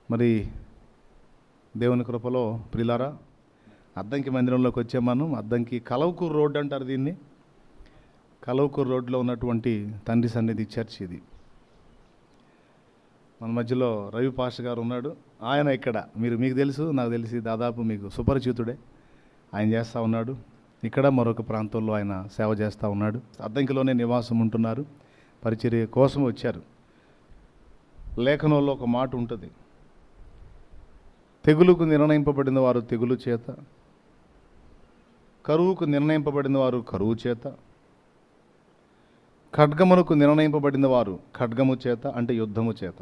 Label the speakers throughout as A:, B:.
A: మరి దేవుని కృపలో ప్రిలారా అద్దంకి మందిరంలోకి వచ్చే మనం అద్దంకి కలవకూరు రోడ్డు అంటారు దీన్ని. కలవకూరు రోడ్లో ఉన్నటువంటి తండ్రి సన్నిధి చర్చ్ ఇది. మన మధ్యలో రవి పాస్టర్ గారు ఉన్నాడు. ఆయన ఇక్కడ మీకు తెలుసు, నాకు తెలిసి దాదాపు మీకు సుపరిచితుడే. ఆయన చేస్తూ ఉన్నాడు. ఇక్కడ మరొక ప్రాంతంలో ఆయన సేవ చేస్తూ ఉన్నాడు. అద్దంకిలోనే నివాసం ఉంటున్నారు. పరిచర్య కోసం వచ్చారు. లేఖనంలో ఒక మాట ఉంటుంది, తెగులుకు నిర్ణయింపబడిన వారు తెగులు చేత, కరువుకు నిర్ణయింపబడిన వారు కరువు చేత, ఖడ్గమునకు నిర్ణయింపబడిన వారు ఖడ్గము చేత, అంటే యుద్ధము చేత.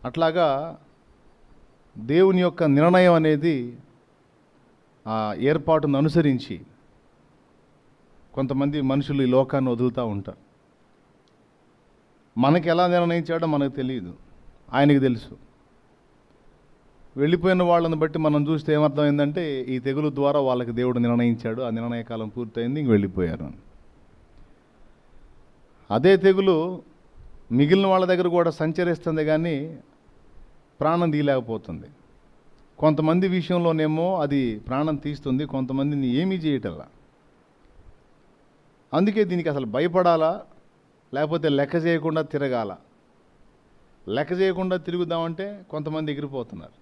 A: అట్లాగా దేవుని యొక్క నిర్ణయం అనేది ఆ ఏర్పాటును అనుసరించి కొంతమంది మనుషులు ఈ లోకాన్ని వదులుతూ ఉంటారు. మనకి ఎలా నిర్ణయించాడో మనకు తెలియదు, ఆయనకి తెలుసు. వెళ్ళిపోయిన వాళ్ళని బట్టి మనం చూస్తే ఏమర్థమైందంటే ఈ తెగులు ద్వారా వాళ్ళకి దేవుడు నిర్ణయించాడు, ఆ నిర్ణయ కాలం పూర్తయింది, ఇంక వెళ్ళిపోయారు అని. అదే తెగులు మిగిలిన వాళ్ళ దగ్గర కూడా సంచరిస్తుంది, కానీ ప్రాణం తీయలేకపోతుంది. కొంతమంది విషయంలోనేమో అది ప్రాణం తీస్తుంది, కొంతమందిని ఏమీ చేయటల్లా. అందుకే దీనికి అసలు భయపడాలా, లేకపోతే లెక్క చేయకుండా తిరగాల? లెక్క చేయకుండా తిరుగుదామంటే కొంతమంది ఎగిరిపోతున్నారు,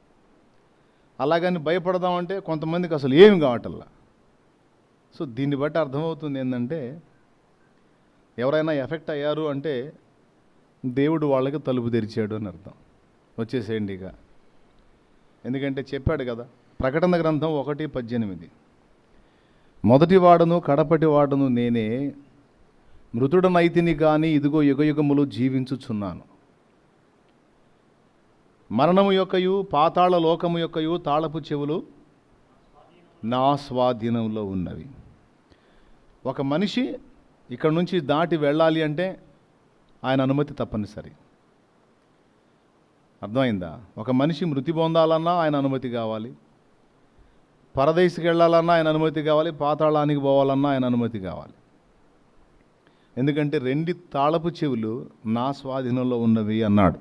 A: అలాగని భయపడదామంటే కొంతమందికి అసలు ఏమి కావటల్లా. సో దీన్ని బట్టి అర్థమవుతుంది ఏంటంటే, ఎవరైనా ఎఫెక్ట్ అయ్యారు అంటే దేవుడు వాళ్ళకి తలుపు తెరిచాడు అని అర్థం. వచ్చేసేయండి ఇక. ఎందుకంటే చెప్పాడు కదా, ప్రకటన గ్రంథం 1:18, మొదటి వాడను కడపటి వాడను నేనే, మృతుడనైతిని కానీ ఇదిగో యుగయుగములు జీవించుచున్నాను. మరణము యొక్కయు పాతాళ లోకము యొక్కయు తాళపు చెవులు నా స్వాధీనంలో ఉన్నవి. ఒక మనిషి ఇక్కడ నుంచి దాటి వెళ్ళాలి అంటే ఆయన అనుమతి తప్పనిసరి. అర్థమైందా? ఒక మనిషి మృతి పొందాలన్నా ఆయన అనుమతి కావాలి, పరదేశికి వెళ్ళాలన్నా ఆయన అనుమతి కావాలి, పాతాళానికి పోవాలన్నా ఆయన అనుమతి కావాలి. ఎందుకంటే 2 తాళపు చెవులు నా స్వాధీనంలో ఉన్నవి అన్నాడు.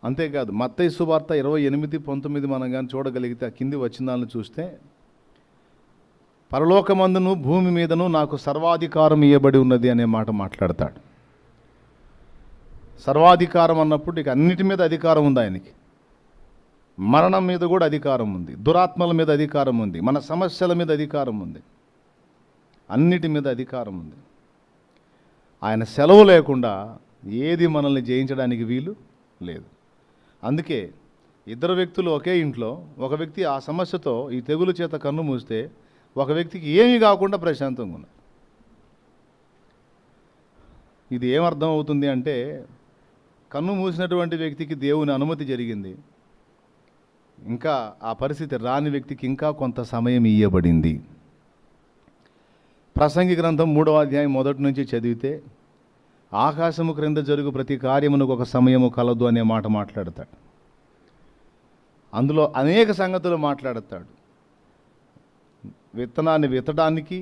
A: అంతేకాదు మత్తయి సువార్త 28:19 మనం కానీ చూడగలిగితే ఆ కింది వచనాలను చూస్తే, పరలోకమందును భూమి మీదను నాకు సర్వాధికారం ఇవ్వబడి ఉన్నది అనే మాట మాట్లాడతాడు. సర్వాధికారం అన్నప్పుడు ఇక అన్నిటి మీద అధికారం ఉంది ఆయనకి. మరణం మీద కూడా అధికారం ఉంది, దురాత్మల మీద అధికారం ఉంది, మన సమస్యల మీద అధికారం ఉంది, అన్నిటి మీద అధికారం ఉంది. ఆయన సెలవు లేకుండా ఏది మనల్ని జయించడానికి వీలు లేదు. అందుకే 2 వ్యక్తులు ఒకే ఇంట్లో, ఒక వ్యక్తి ఆ సమస్యతో ఈ తెగులు చేత కన్ను మూస్తే ఒక వ్యక్తికి ఏమీ కాకుండా ప్రశాంతంగా ఉన్నారు. ఇది ఏమర్థం అవుతుంది అంటే, కన్ను మూసినటువంటి వ్యక్తికి దేవుని అనుమతి జరిగింది, ఇంకా ఆ పరిస్థితి రాని వ్యక్తికి ఇంకా కొంత సమయం ఇవ్వబడింది. ప్రసంగి గ్రంథం 3వ అధ్యాయం 1 నుంచి చదివితే, ఆకాశము క్రింద జరుగు ప్రతి కార్యమునకు ఒక సమయము కలదు అనే మాట మాట్లాడతాడు. అందులో అనేక సంగతులు మాట్లాడతాడు. విత్తనాన్ని విత్తడానికి,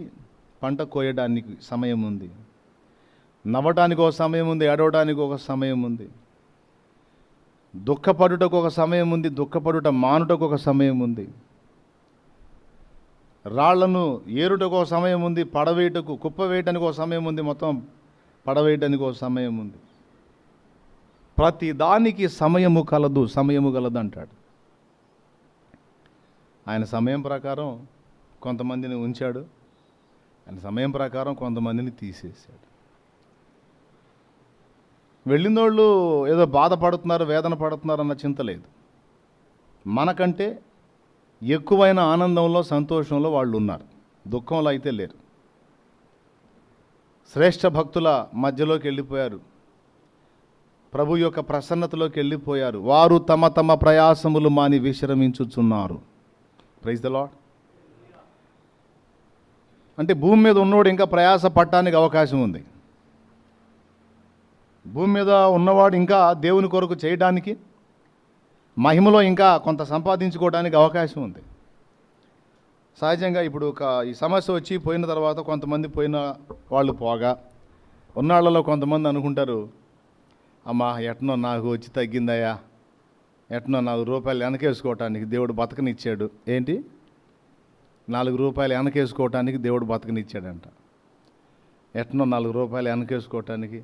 A: పంట కోయడానికి సమయం ఉంది, నవ్వటానికి ఒక సమయం ఉంది, ఏడవడానికి ఒక సమయం ఉంది, దుఃఖపడుటకు ఒక సమయం ఉంది, దుఃఖపడుట మానుటకు ఒక సమయం ఉంది, రాళ్లను ఏరుటకు ఒక సమయం ఉంది, పడవేయటకు కుప్ప వేయటానికి ఒక సమయం ఉంది, మొత్తం పడవేయటానికి ఒక సమయం ఉంది. ప్రతి దానికి సమయము కలదు, సమయము కలదు అంటాడు. ఆయన సమయం ప్రకారం కొంతమందిని ఉంచాడు, ఆయన సమయం ప్రకారం కొంతమందిని తీసేశాడు. వెళ్ళినోళ్ళు ఏదో బాధపడుతున్నారు, వేదన పడుతున్నారు అన్న చింత లేదు. మనకంటే ఎక్కువైన ఆనందంలో, సంతోషంలో వాళ్ళు ఉన్నారు, దుఃఖంలో అయితే లేరు. శ్రేష్ఠ భక్తుల మధ్యలోకి వెళ్ళిపోయారు, ప్రభు యొక్క ప్రసన్నతలోకి వెళ్ళిపోయారు. వారు తమ తమ ప్రయాసములు మాని విశ్రమించుచున్నారు. Praise the lord. అంటే భూమి మీద ఉన్నవాడు ఇంకా ప్రయాస పడటానికి అవకాశం ఉంది. భూమి మీద ఉన్నవాడు ఇంకా దేవుని కొరకు చేయడానికి, మహిమలో ఇంకా కొంత సంపాదించుకోవడానికి అవకాశం ఉంది. సహజంగా ఇప్పుడు ఈ సమస్య వచ్చి పోయిన తర్వాత కొంతమంది పోయిన వాళ్ళు పోగా ఉన్నాళ్ళలో కొంతమంది అనుకుంటారు, అమ్మా ఎట్నో నాకు వచ్చి తగ్గిందయ్యా, ఎట్నో 4 రూపాయలు వెనకేసుకోవటానికి దేవుడు బతకనిచ్చాడు. ఏంటి? 4 రూపాయలు వెనకేసుకోవటానికి దేవుడు బతకనిచ్చాడంట. ఎట్నో 4 రూపాయలు వెనకేసుకోవటానికి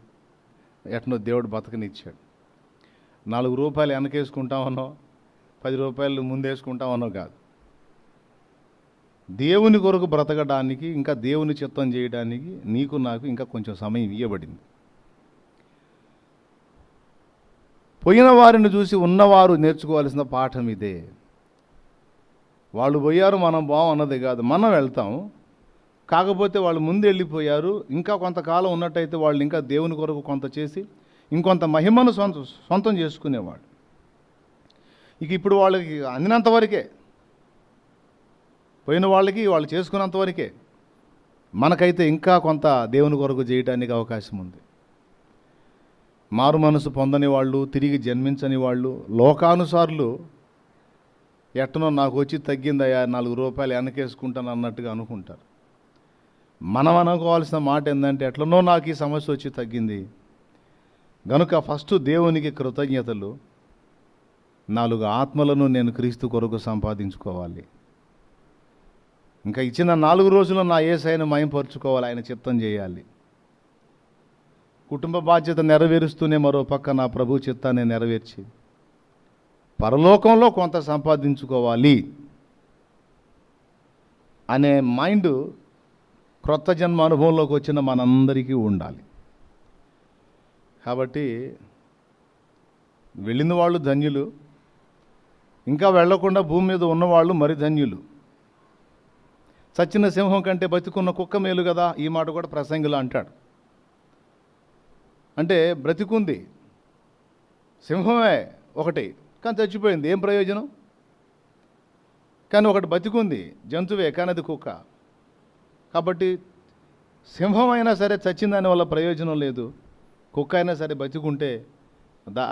A: ఎట్నో దేవుడు బతకనిచ్చాడు. 4 రూపాయలు వెనకేసుకుంటామనో 10 రూపాయలు ముందేసుకుంటామనో కాదు. దేవుని కొరకు బ్రతకడానికి, ఇంకా దేవుని చిత్తం చేయడానికి నీకు నాకు ఇంకా కొంచెం సమయం ఇవ్వబడింది. పోయిన వారిని చూసి ఉన్నవారు నేర్చుకోవాల్సిన పాఠం ఇదే. వాళ్ళు పోయారు, మనం అన్నది కాదు. మనం వెళ్తాం, కాకపోతే వాళ్ళు ముందు వెళ్ళిపోయారు. ఇంకా కొంతకాలం ఉన్నట్టయితే వాళ్ళు ఇంకా దేవుని కొరకు కొంత చేసి ఇంకొంత మహిమను సొంతం చేసుకునేవాడు. ఇక ఇప్పుడు వాళ్ళకి అందినంత వరకే, పోయిన వాళ్ళకి వాళ్ళు చేసుకున్నంత వరకే. మనకైతే ఇంకా కొంత దేవుని కొరకు చేయడానికి అవకాశం ఉంది. మారు మనసు పొందని వాళ్ళు, తిరిగి జన్మించని వాళ్ళు లోకానుసారులు ఎట్టనో నాకు వచ్చి తగ్గిందయ్యా 4 రూపాయలు వెనకేసుకుంటాను అన్నట్టుగా అనుకుంటారు. మనం అనుకోవాల్సిన మాట ఏంటంటే, ఎట్లనో నాకు ఈ సమస్య వచ్చి తగ్గింది గనుక ఫస్ట్ దేవునికి కృతజ్ఞతలు, 4 ఆత్మలను నేను క్రీస్తు కొరకు సంపాదించుకోవాలి. ఇంకా ఇచ్చిన 4 రోజులు నా యేసయ్యను మహిమపరుచుకోవాలి, ఆయన చిత్తం చేయాలి. కుటుంబ బాధ్యత నెరవేరుస్తూనే మరో పక్క నా ప్రభు చిత్తాన్ని నెరవేర్చి పరలోకంలో కొంత సంపాదించుకోవాలి అనే మైండ్ క్రొత్త జన్మ అనుభవంలోకి వచ్చిన మనందరికీ ఉండాలి. కాబట్టి వెళ్ళిన వాళ్ళు ధన్యులు, ఇంకా వెళ్లకుండా భూమి మీద ఉన్నవాళ్ళు మరి ధన్యులు. చచ్చిన సింహం కంటే బతికున్న కుక్క మేలు కదా, ఈ మాట కూడా ప్రసంగిలో అంటాడు. అంటే బ్రతికుంది సింహమే ఒకటి, కానీ చచ్చిపోయింది, ఏం ప్రయోజనం? కానీ ఒకటి బతికుంది, జంతువే, కానీ అది కుక్క. కాబట్టి సింహం అయినా సరే చచ్చిందని వల్ల ప్రయోజనం లేదు, కుక్క అయినా సరే బతికుంటే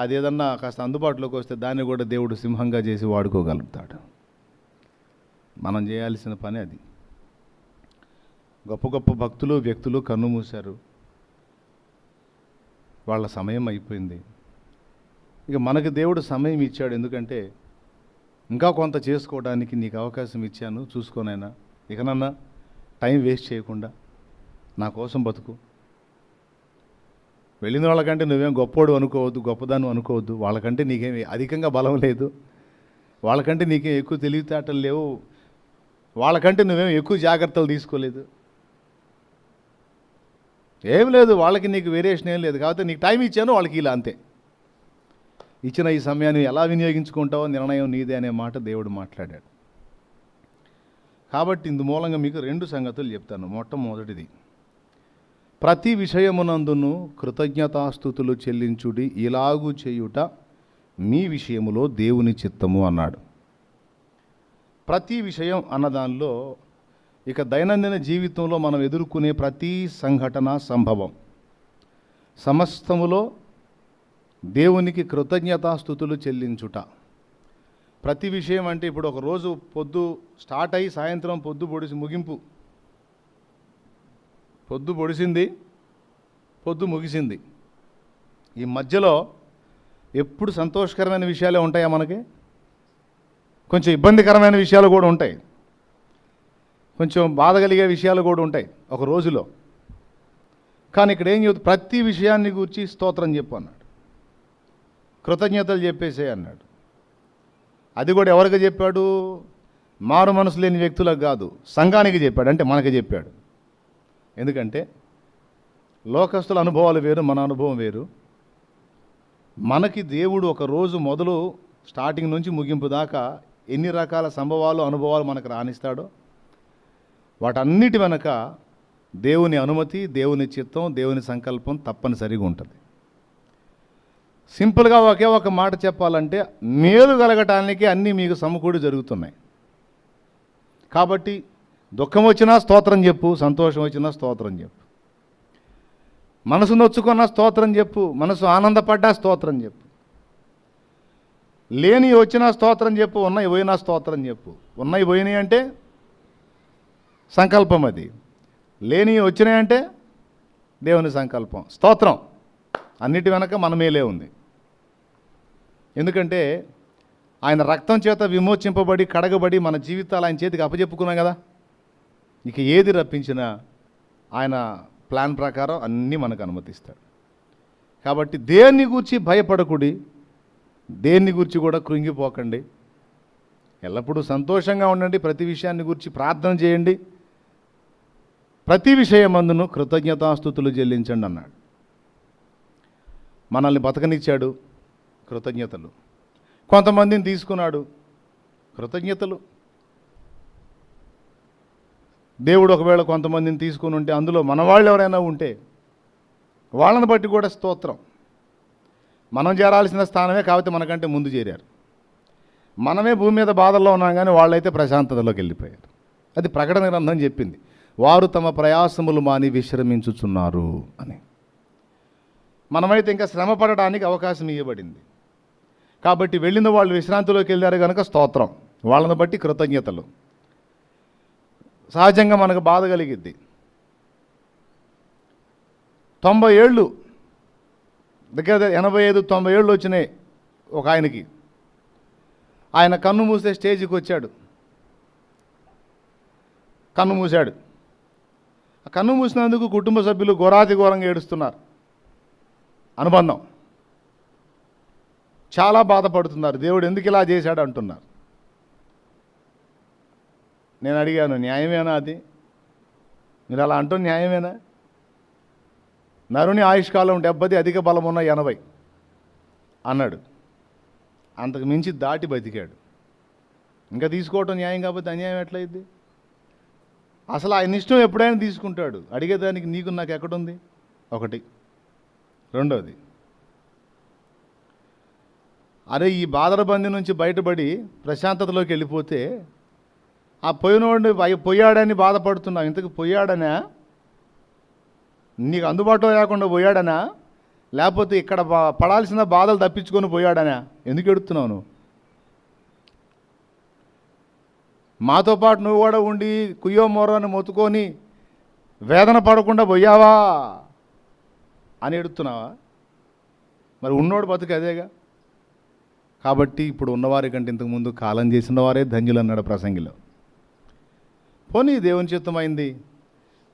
A: అదేదన్నా కాస్త అందుబాటులోకి వస్తే దాన్ని కూడా దేవుడు సింహంగా చేసి వాడుకోగలుగుతాడు. మనం చేయాల్సిన పని అది. గొప్ప గొప్ప భక్తులు, వ్యక్తులు కన్ను మూశారు, వాళ్ళ సమయం అయిపోయింది. ఇక మనకు దేవుడు సమయం ఇచ్చాడు. ఎందుకంటే ఇంకా కొంత చేసుకోవడానికి నీకు అవకాశం ఇచ్చాను, చూసుకోనైనా ఇకనన్నా టైం వేస్ట్ చేయకుండా నా కోసం బతుకు. వెళ్ళిన వాళ్ళకంటే నువ్వేం గొప్పోడు అనుకోవద్దు, గొప్పదాన్ని అనుకోవద్దు. వాళ్ళకంటే నీకేమి అధికంగా బలం లేదు, వాళ్ళకంటే నీకేం ఎక్కువ తెలివితేటలు లేవు, వాళ్ళకంటే నువ్వేం ఎక్కువ జాగ్రత్తలు తీసుకోలేదు, ఏం లేదు. వాళ్ళకి నీకు వేరియేషన్ ఏం లేదు. కాబట్టి నీకు టైం ఇచ్చాను, వాళ్ళకి ఇలా అంతే. ఇచ్చిన ఈ సమయాన్ని ఎలా వినియోగించుకుంటావో నిర్ణయం నీదే అనే మాట దేవుడు మాట్లాడాడు. కాబట్టి ఇందు మూలంగా మీకు 2 సంగతులు చెప్తాను. మొట్టమొదటిది, ప్రతి విషయమునందును కృతజ్ఞతాస్తుతులు చెల్లించుడి, ఇలాగూ చేయుట మీ విషయములో దేవుని చిత్తము అన్నాడు. ప్రతి విషయం అన్నదానిలో ఇక దైనందిన జీవితంలో మనం ఎదుర్కొనే ప్రతి సంఘటన, సంభవం సమస్తములో దేవునికి కృతజ్ఞతాస్తుతులు చెల్లించుట. ప్రతి విషయం అంటే ఇప్పుడు ఒక రోజు పొద్దు స్టార్ట్ అయ్యి సాయంత్రం పొద్దు పొడిసి ముగింపు, పొద్దు పొడిసింది, పొద్దు ముగిసింది, ఈ మధ్యలో ఎప్పుడు సంతోషకరమైన విషయాలే ఉంటాయా మనకి? కొంచెం ఇబ్బందికరమైన విషయాలు కూడా ఉంటాయి, కొంచెం బాధ కలిగే విషయాలు కూడా ఉంటాయి ఒక రోజులో. కానీ ఇక్కడ ఏం చెబుతుంది? ప్రతి విషయాన్ని గురించి స్తోత్రం చెప్పు అన్నాడు, కృతజ్ఞతలు చెప్పేసే అన్నాడు. అది కూడా ఎవరికి చెప్పాడు? మారు మనసు లేని వ్యక్తులకు కాదు, సంఘానికి చెప్పాడు, అంటే మనకి చెప్పాడు. ఎందుకంటే లోకస్తుల అనుభవాలు వేరు, మన అనుభవం వేరు. మనకి దేవుడు ఒక రోజు మొదలు స్టార్టింగ్ నుంచి ముగింపు దాకా ఎన్ని రకాల సంభవాలు, అనుభవాలు మనకు రాణిస్తాడో వాటన్నిటి వెనక దేవుని అనుమతి, దేవుని చిత్తం, దేవుని సంకల్పం తప్పనిసరిగా ఉంటుంది. సింపుల్గా ఒకే ఒక మాట చెప్పాలంటే, మేలు కలగటానికి అన్నీ మీకు సమకూడి జరుగుతున్నాయి. కాబట్టి దుఃఖం వచ్చినా స్తోత్రం చెప్పు, సంతోషం వచ్చినా స్తోత్రం చెప్పు, మనసు నొచ్చుకున్న స్తోత్రం చెప్పు, మనసు ఆనందపడ్డా స్తోత్రం చెప్పు, లేని వచ్చినా స్తోత్రం చెప్పు, ఉన్నాయి పోయినా స్తోత్రం చెప్పు. ఉన్నాయి పోయినాయి అంటే సంకల్పం, అది లేని వచ్చినాయంటే దేవుని సంకల్పం. స్తోత్రం అన్నిటి వెనక మన మేలే ఉంది. ఎందుకంటే ఆయన రక్తం చేత విమోచింపబడి కడగబడి మన జీవితాలు ఆయన చేతికి అప్పచెప్పుకున్నాం కదా. ఇక ఏది రప్పించినా ఆయన ప్లాన్ ప్రకారం అన్నీ మనకు అనుమతిస్తాడు. కాబట్టి దేన్ని గూర్చి భయపడకుడి, దేన్ని గురించి కూడా కృంగిపోకండి. ఎల్లప్పుడూ సంతోషంగా ఉండండి, ప్రతి విషయాన్ని గురించి ప్రార్థన చేయండి, ప్రతి విషయమందును కృతజ్ఞతాస్తుతులు చెల్లించండి అన్నాడు. మనల్ని బతకనిచ్చాడు, కృతజ్ఞతలు. కొంతమందిని తీసుకున్నాడు, కృతజ్ఞతలు. దేవుడు ఒకవేళ కొంతమందిని తీసుకుని ఉంటే అందులో మనవాళ్ళు ఎవరైనా ఉంటే వాళ్ళని బట్టి కూడా స్తోత్రం. మనం చేరాల్సిన స్థానమే, కాబట్టి మనకంటే ముందు చేరారు. మనమే భూమి మీద బాధల్లో ఉన్నాం, కానీ వాళ్ళైతే ప్రశాంతతలోకి వెళ్ళిపోయారు. అది ప్రకటన గ్రంథం చెప్పింది, వారు తమ ప్రయాసములు మాని విశ్రమించుచున్నారు అని. మనమైతే ఇంకా శ్రమ పడడానికి అవకాశం ఇవ్వబడింది. కాబట్టి వెళ్ళిన వాళ్ళు విశ్రాంతిలోకి వెళ్ళారు కనుక స్తోత్రం, వాళ్ళని బట్టి కృతజ్ఞతలు. సహజంగా మనకు బాధ కలిగిద్ది. 90 ఏళ్ళు, దగ్గర 85-90 ఏళ్ళు వచ్చినాయి ఒక ఆయనకి. ఆయన కన్ను మూసే స్టేజ్కి వచ్చాడు. కన్ను మూశాడు. ఆ కన్ను మూసినందుకు కుటుంబ సభ్యులు ఘోరాతి ఘోరంగా ఏడుస్తున్నారు. అనుబంధం చాలా బాధపడుతున్నారు. దేవుడు ఎందుకు ఇలా చేశాడు అంటున్నారు. నేను అడిగాను, న్యాయమేనా అది? మీరు అలా అంటూ న్యాయమేనా? నరుని ఆయుష్కాలం 70, అధిక బలం ఉన్న 80 అన్నాడు. అంతకు మించి దాటి బతికాడు. ఇంకా తీసుకోవటం న్యాయం కాకపోతే అన్యాయం ఎట్లయిద్ది? అసలు ఆయన ఇష్టం ఎప్పుడైనా తీసుకుంటాడు. అడిగేదానికి నీకు నాకు ఎక్కడుంది? ఒకటి. రెండవది, అరే ఈ బాధల బంది నుంచి బయటపడి ప్రశాంతతలోకి వెళ్ళిపోతే ఆ పోయినోడిని పోయాడని బాధపడుతున్నావు. ఇంతకు పోయాడనా? నీకు అందుబాటులో లేకుండా పోయాడనా? లేకపోతే ఇక్కడ పడాల్సిన బాధలు తప్పించుకొని పోయాడనా? ఎందుకు ఎడుతున్నావు నువ్వు? మాతో పాటు నువ్వు కూడా ఉండి కుయ్యో మోరని మొత్తుకొని వేదన పడకుండా పోయావా అని ఎడుతున్నావా? మరి ఉన్నోడు బతుకు అదేగా. కాబట్టి ఇప్పుడు ఉన్నవారి కంటే ఇంతకుముందు కాలం చేసిన వారే ధన్యులు అన్నాడు ప్రసంగిలో. పోనీ దేవుని చిత్తమైంది,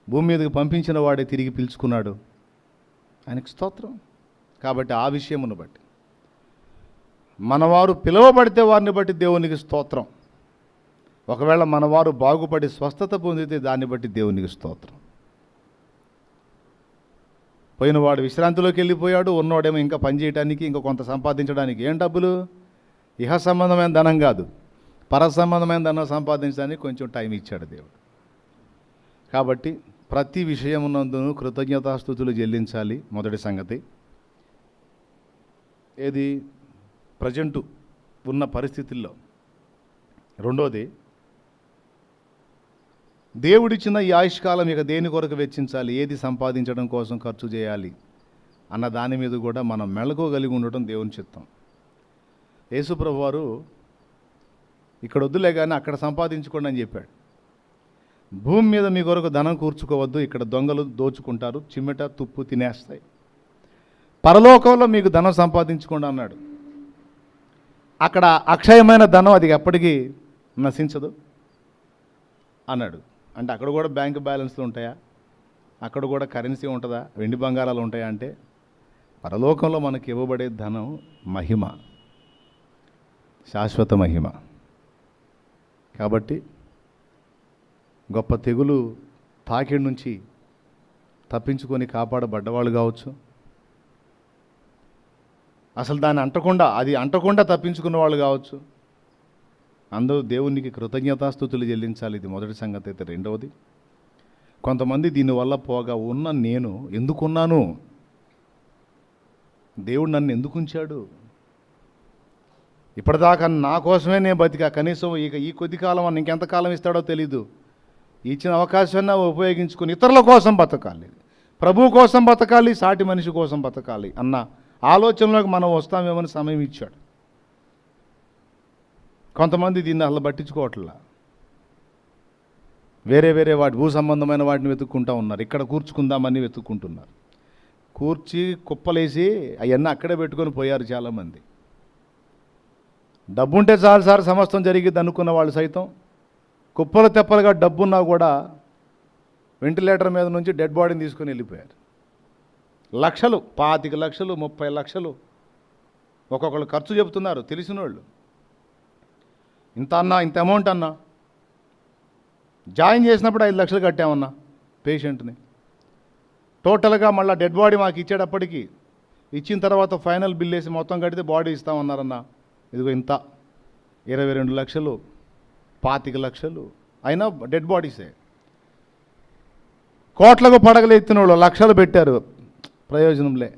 A: భూమి మీదకి పంపించిన వాడే తిరిగి పిలుచుకున్నాడు, ఆయనకు స్తోత్రం. కాబట్టి ఆ విషయమును బట్టి మనవారు పిలువబడితే వారిని బట్టి దేవునికి స్తోత్రం. ఒకవేళ మనవారు బాగుపడి స్వస్థత పొందితే దాన్ని బట్టి దేవునికి స్తోత్రం. పోయినవాడు విశ్రాంతిలోకి వెళ్ళిపోయాడు, ఉన్నవాడేమో ఇంకా పనిచేయడానికి, ఇంకా కొంత సంపాదించడానికి. ఏం డబ్బులు? ఇహ సంబంధమైన ధనం కాదు, పర సంబంధమైన ధనం సంపాదించడానికి కొంచెం టైం ఇచ్చాడు దేవుడు. కాబట్టి ప్రతి విషయమునందును కృతజ్ఞతాస్తుతులు చెల్లించాలి. మొదటి సంగతి ఏది? ప్రజెంటు ఉన్న పరిస్థితుల్లో. రెండోది, దేవుడిచ్చిన ఈ ఆయుష్కాలం ఇక దేని కొరకు వెచ్చించాలి, ఏది సంపాదించడం కోసం ఖర్చు చేయాలి అన్న దాని మీద కూడా మనం మెళకువగలిగి ఉండటం దేవుని చిత్తం. యేసుప్రభు వారు ఇక్కడ వద్దులే కానీ అక్కడ సంపాదించుకోండి అని చెప్పాడు. భూమి మీద మీ కొరకు ధనం కూర్చుకోవద్దు, ఇక్కడ దొంగలు దోచుకుంటారు, చిమ్మెట తుప్పు తినేస్తాయి. పరలోకంలో మీకు ధనం సంపాదించుకోండి అన్నాడు. అక్కడ అక్షయమైన ధనం, అది ఎప్పటికీ నశించదు అన్నాడు. అంటే అక్కడ కూడా బ్యాంక్ బ్యాలెన్స్లు ఉంటాయా? అక్కడ కూడా కరెన్సీ ఉంటుందా? వెండి బంగారాలు ఉంటాయా? అంటే పరలోకంలో మనకి ఇవ్వబడే ధనం మహిమ, శాశ్వత మహిమ. కాబట్టి గొప్ప తెగులు తాకిడి నుంచి తప్పించుకొని కాపాడబడ్డవాళ్ళు కావచ్చు, అసలు దాన్ని అంటకుండా తప్పించుకున్న వాళ్ళు కావచ్చు. అందరూ దేవునికి కృతజ్ఞతాస్తుతులు చెల్లించాలి. ఇది మొదటి సంగతి. అయితే రెండవది, కొంతమంది దీనివల్ల పోగా ఉన్న నేను ఎందుకున్నాను, దేవుడు నన్ను ఎందుకు ఉంచాడు, ఇప్పటిదాకా నా కోసమే నేను బతికా, కనీసం ఇక ఈ కొద్ది కాలం అని ఇంకెంతకాలం ఇస్తాడో తెలీదు, ఇచ్చిన అవకాశాన్ని ఉపయోగించుకుని ఇతరుల కోసం బతకాలి, ప్రభువు కోసం బతకాలి, సాటి మనిషి కోసం బతకాలి అన్న ఆలోచనలోకి మనం వస్తామేమని సమయం ఇచ్చాడు. కొంతమంది దీన్ని అసలు పట్టించుకోవట్లా, వేరే వాటి భూ సంబంధమైన వాటిని వెతుక్కుంటూ ఉన్నారు. ఇక్కడ కూర్చుకుందామని వెతుక్కుంటున్నారు. కూర్చి కుప్పలేసి అవన్నీ అక్కడే పెట్టుకొని పోయారు చాలామంది. డబ్బుంటే చాలు సార్ సమస్తం జరిగిద్ది అనుకున్న వాళ్ళు సైతం కుప్పలు తెప్పలుగా డబ్బున్నా కూడా వెంటిలేటర్ మీద నుంచి డెడ్ బాడీని తీసుకొని వెళ్ళిపోయారు. లక్షలు, 25 లక్షలు, 30 లక్షలు ఒక్కొక్కరు ఖర్చు చెబుతున్నారు తెలిసిన వాళ్ళు. ఇంత అన్నా, ఇంత అమౌంట్ అన్నా, జాయిన్ చేసినప్పుడు 5 లక్షలు కట్టామన్నా పేషెంట్ని. టోటల్గా మళ్ళీ డెడ్ బాడీ మాకు ఇచ్చేటప్పటికి ఇచ్చిన తర్వాత ఫైనల్ బిల్ వేసి మొత్తం కడితే బాడీ ఇస్తామన్నారన్న. ఇదిగో ఇంత 22 లక్షలు, 25 లక్షలు అయినా డెడ్ బాడీసే. కోట్లకు పడగలు ఎత్తిన వాళ్ళు లక్షలు పెట్టారు, ప్రయోజనంలే.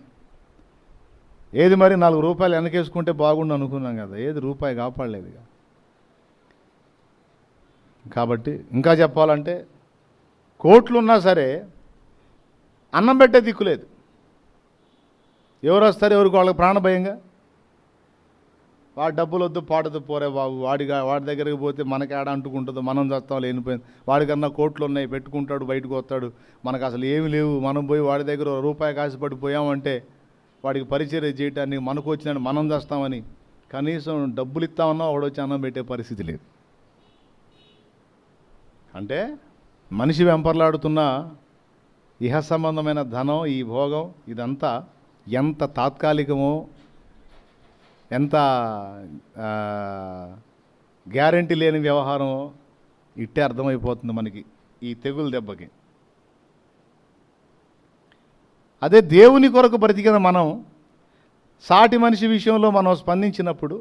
A: ఏది మరి 4 రూపాయలు వెనకేసుకుంటే బాగుండు అనుకున్నాం కదా, ఏది రూపాయి కాపాడలేదుగా. కాబట్టి ఇంకా చెప్పాలంటే కోట్లున్నా సరే అన్నం పెట్టే దిక్కులేదు. ఎవరు వస్తారు, ఎవరికి వాళ్ళకి ప్రాణభయంగా. వాడి డబ్బులు వద్దు, పాటదు పోరే బాబు, వాడి దగ్గరికి పోతే మనకి ఏడ అంటుకుంటుందో, మనం చేస్తాం లేనిపోయింది. వాడికన్నా కోట్లు ఉన్నాయి, పెట్టుకుంటాడు, బయటకు వస్తాడు. మనకు అసలు ఏమి లేవు, మనం పోయి వాడి దగ్గర రూపాయి కాసిపడిపోయామంటే వాడికి పరిచర్య చేయటానికి మనకు వచ్చినట్టు మనం చేస్తామని కనీసం డబ్బులు ఇస్తామన్నా వాడు వచ్చి అన్నం పెట్టే పరిస్థితి లేదు. అంటే మనిషి వెంపర్లాడుతున్న ఇహ సంబంధమైన ధనం, ఈ భోగం, ఇదంతా ఎంత తాత్కాలికమో, ఎంత గ్యారంటీ లేని వ్యవహారమో ఇట్టే అర్థమైపోతుంది మనకి ఈ తెగులు దెబ్బకి. అదే దేవుని కొరకు బ్రతికిన మనం సాటి మనిషి విషయంలో మనం స్పందించినప్పుడు,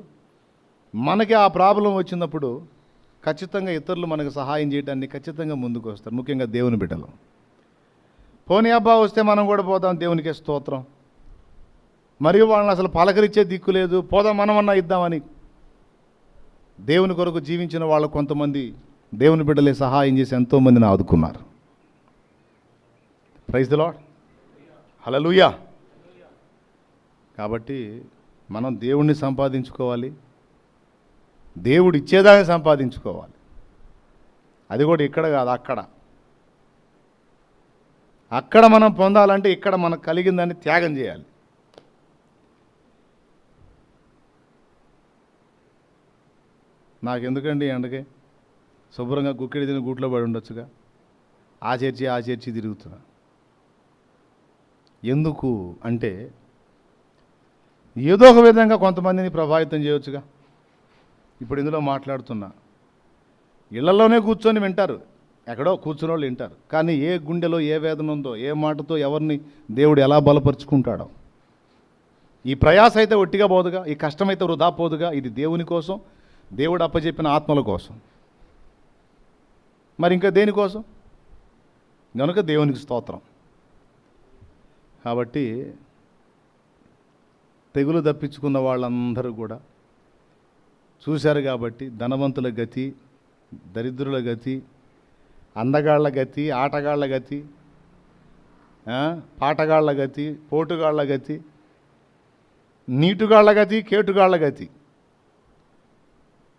A: మనకి ఆ ప్రాబ్లం వచ్చినప్పుడు ఖచ్చితంగా ఇతరులు మనకు సహాయం చేయడానికి ఖచ్చితంగా ముందుకు వస్తారు, ముఖ్యంగా దేవుని బిడ్డలు. పోనీ అబ్బా వస్తే మనం కూడా పోదాం, దేవునికే స్తోత్రం. మరియు వాళ్ళని అసలు పలకరించే దిక్కు లేదు, పోదాం మనమన్నా ఇద్దామని దేవుని కొరకు జీవించిన వాళ్ళు కొంతమంది దేవుని బిడ్డలే సహాయం చేసి ఎంతోమందిని ఆదుకున్నారు. ప్రైజ్ ది లార్డ్, హల్లెలూయా. కాబట్టి మనం దేవుణ్ణి సంపాదించుకోవాలి, దేవుడు ఇచ్చేదాన్ని సంపాదించుకోవాలి. అది కూడా ఇక్కడ కాదు, అక్కడ మనం పొందాలంటే ఇక్కడ మనకు కలిగిందాన్ని త్యాగం చేయాలి. నాకెందుకండి ఎండకే, శుభ్రంగా గుక్కిడి తిని గూట్లో పడి ఉండొచ్చుగా. ఆ చర్చి తిరుగుతున్నా. ఎందుకు అంటే ఏదో ఒక విధంగా కొంతమందిని ప్రభావితం చేయవచ్చుగా. ఇప్పుడు ఇందులో మాట్లాడుతున్నా, ఇళ్లలోనే కూర్చొని వింటారు, ఎక్కడో కూర్చుని వాళ్ళు వింటారు. కానీ ఏ గుండెలో ఏ వేదన ఉందో, ఏ మాటతో ఎవరిని దేవుడు ఎలా బలపరుచుకుంటాడో. ఈ ప్రయాస అయితే ఒట్టిగా పోదుగా, ఈ కష్టమైతే వృధా పోదుగా. ఇది దేవుని కోసం, దేవుడు అప్పచెప్పిన ఆత్మల కోసం. మరి ఇంకా దేనికోసం? కనుక దేవునికి స్తోత్రం. కాబట్టి తెగులు తప్పించుకున్న వాళ్ళందరూ కూడా చూశారు. కాబట్టి ధనవంతుల గతి, దరిద్రుల గతి, అందగాళ్ల గతి, ఆటగాళ్ల గతి, పాటగాళ్ల గతి, పోటుగాళ్ల గతి, నీటుగాళ్ల గతి, కేటుగాళ్ల గతి,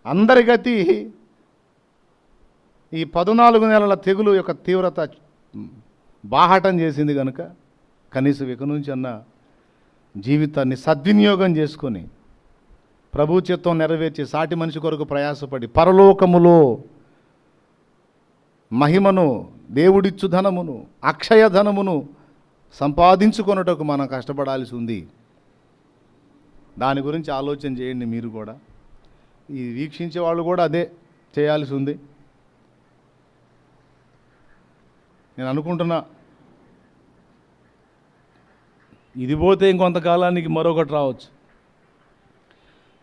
A: అందరి గతి ఈ 14 నెలల తెగులు యొక్క తీవ్రత బాహాటం చేసింది. కనుక కనీసం ఇక నుంచి అన్న జీవితాన్ని సద్వినియోగం చేసుకొని ప్రభు చిత్తం నెరవేర్చి సాటి మనిషి కొరకు ప్రయాసపడి పరలోకములో మహిమను, దేవుడిచ్చు ధనమును, అక్షయ ధనమును సంపాదించుకొనుటకు మనం కష్టపడాల్సి ఉంది. దాని గురించి ఆలోచన చేయండి మీరు కూడా. ఈ వీక్షించే వాళ్ళు కూడా అదే చేయాల్సి ఉంది. నేను అనుకుంటున్నా, ఇది పోతే ఇంకొంతకాలానికి మరొకటి రావచ్చు.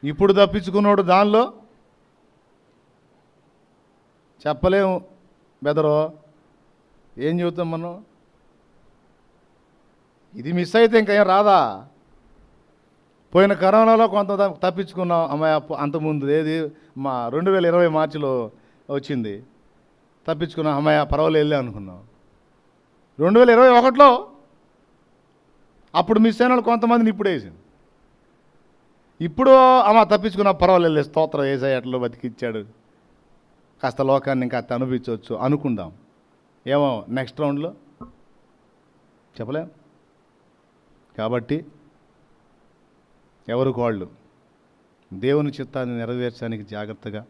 A: ఇప్పుడు తప్పించుకున్నాడు, దానిలో చెప్పలేము. బెదరో ఏం చెబుతాం మనం? ఇది మిస్ అయితే ఇంకేం రాదా? పోయిన కరోనాలో కొంత తప్పించుకున్నాం. అమ్మాయి అంతకుముందు ఏది మా 2020 మార్చిలో వచ్చింది, తప్పించుకున్నాం. అమ్మాయి పర్వాలేదు అనుకున్నాం. 2021లో అప్పుడు మిస్ అయిన వాళ్ళు కొంతమందిని ఇప్పుడు వేసింది. ఇప్పుడు అమ్మ తప్పించుకున్నా, పర్వాలేదు, స్తోత్రం, యేసయ్య అట్లా బతికిచ్చాడు, కాస్త లోకాన్ని ఇంకా అనిపించవచ్చు అనుకుందాం. ఏమో నెక్స్ట్ రౌండ్లో చెప్పలేం. కాబట్టి ఎవరికి వాళ్ళు దేవుని చిత్తాన్ని నెరవేర్చడానికి జాగ్రత్తగా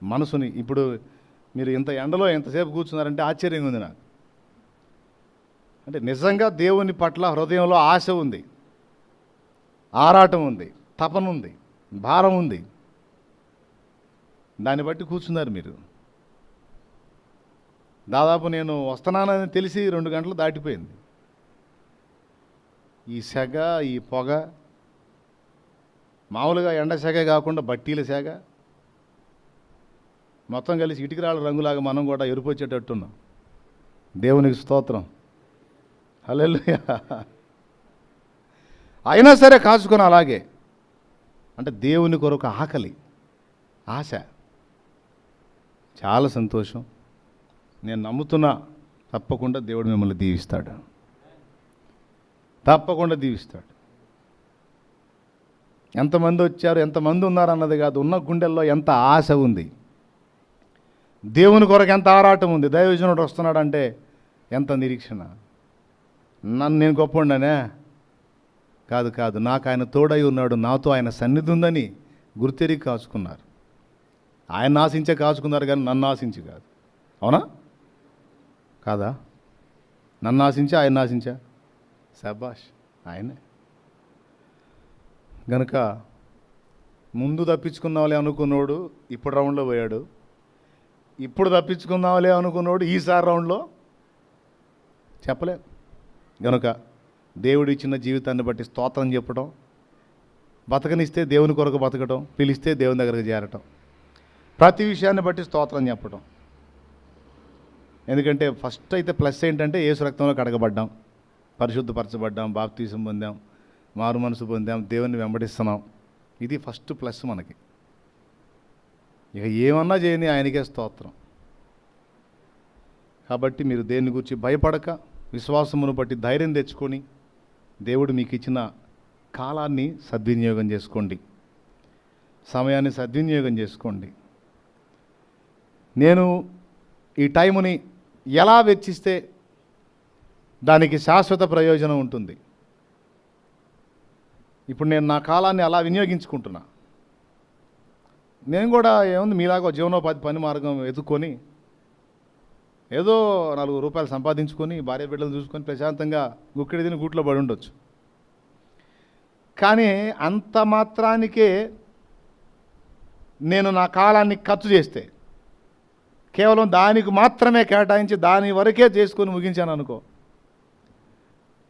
A: మనసుని, ఇప్పుడు మీరు ఇంత ఎండలో ఎంతసేపు కూర్చున్నారంటే ఆశ్చర్యంగా ఉంది నాకు. అంటే నిజంగా దేవుని పట్ల హృదయంలో ఆశ ఉంది, ఆరాటం ఉంది, తపన ఉంది, భారం ఉంది. దాన్ని బట్టి కూర్చున్నారు మీరు. దాదాపు నేను వస్తున్నానని తెలిసి 2 గంటలు దాటిపోయింది. ఈ సెగ, ఈ పొగ, మామూలుగా ఎండ సెగ కాకుండా బట్టీల సెగ, మొత్తం కలిసి ఇటుకరాళ్ళ రంగులాగా మనం కూడా ఎరుపు వచ్చేటట్టున్నాం. దేవునికి స్తోత్రం, హల్లెలూయా. అయినా సరే కాచుకొని అలాగే, అంటే దేవుని కొరకు ఆకలి, ఆశ. చాలా సంతోషం. నేను నమ్ముతున్నా, తప్పకుండా దేవుడు మిమ్మల్ని దీవిస్తాడు, తప్పకుండా దీవిస్తాడు. ఎంతమంది వచ్చారు, ఎంతమంది ఉన్నారు అన్నది కాదు, ఉన్న గుండెల్లో ఎంత ఆశ ఉంది, దేవుని కొరకు ఎంత ఆరాటం ఉంది. దైవజనుడు వస్తున్నాడంటే ఎంత నిరీక్షణ. నేను గొప్పవాడినే కాదు కాదు, నాకు ఆయన తోడై ఉన్నాడు, నాతో ఆయన సన్నిధి ఉందని గుర్తెరిగి కాచుకున్నారు. ఆయన ఆశించే కాచుకున్నారు, కానీ నన్ను ఆశించి కాదు. అవునా కాదా? నన్ను ఆశించా, ఆయన ఆశించా, శబాష్ ఆయనే. గనుక ముందు తప్పించుకుందాంలే అనుకున్నోడు ఇప్పుడు రౌండ్లో పోయాడు, ఇప్పుడు తప్పించుకుందాంలే అనుకున్నోడు ఈసారి రౌండ్లో చెప్పలేదు. గనుక దేవుడు ఇచ్చిన జీవితాన్ని బట్టి స్తోత్రం చెప్పడం, బతకనిస్తే దేవుని కొరకు బతకడం, పిలిస్తే దేవుని దగ్గరకు చేరటం, ప్రతి విషయాన్ని బట్టి స్తోత్రం చెప్పడం. ఎందుకంటే ఫస్ట్ అయితే ప్లస్ ఏంటంటే యేసు రక్తంలో కడగబడ్డాం, పరిశుద్ధపరచబడ్డాం, బాప్తీసం పొందాం, మారు మనసు పొందాం, దేవుని వెంబడిస్తున్నాం. ఇది ఫస్ట్ ప్లస్ మనకి. ఇక ఏమన్నా చేయని ఆయనకే స్తోత్రం. కాబట్టి మీరు దేని గురించి భయపడక, విశ్వాసమును బట్టి ధైర్యం తెచ్చుకొని, దేవుడు మీకు ఇచ్చిన కాలాన్ని సద్వినియోగం చేసుకోండి, సమయాన్ని సద్వినియోగం చేసుకోండి. నేను ఈ టైముని ఎలా వెచ్చిస్తే దానికి శాశ్వత ప్రయోజనం ఉంటుంది. ఇప్పుడు నేను నా కాలాన్ని అలా వినియోగించుకుంటున్నా. నేను కూడా ఏముంది, మీలాగా జీవనోపాధి పని మార్గం వెతుక్కొని ఏదో 4 రూపాయలు సంపాదించుకొని భార్య బిడ్డలు చూసుకొని ప్రశాంతంగా గుక్కిడి తిని గూట్లో పడి ఉండొచ్చు. కానీ అంత మాత్రానికే నేను నా కాలాన్ని ఖర్చు చేస్తే, కేవలం దానికి మాత్రమే కేటాయించి దాని వరకే చేసుకొని ముగించాను అనుకో,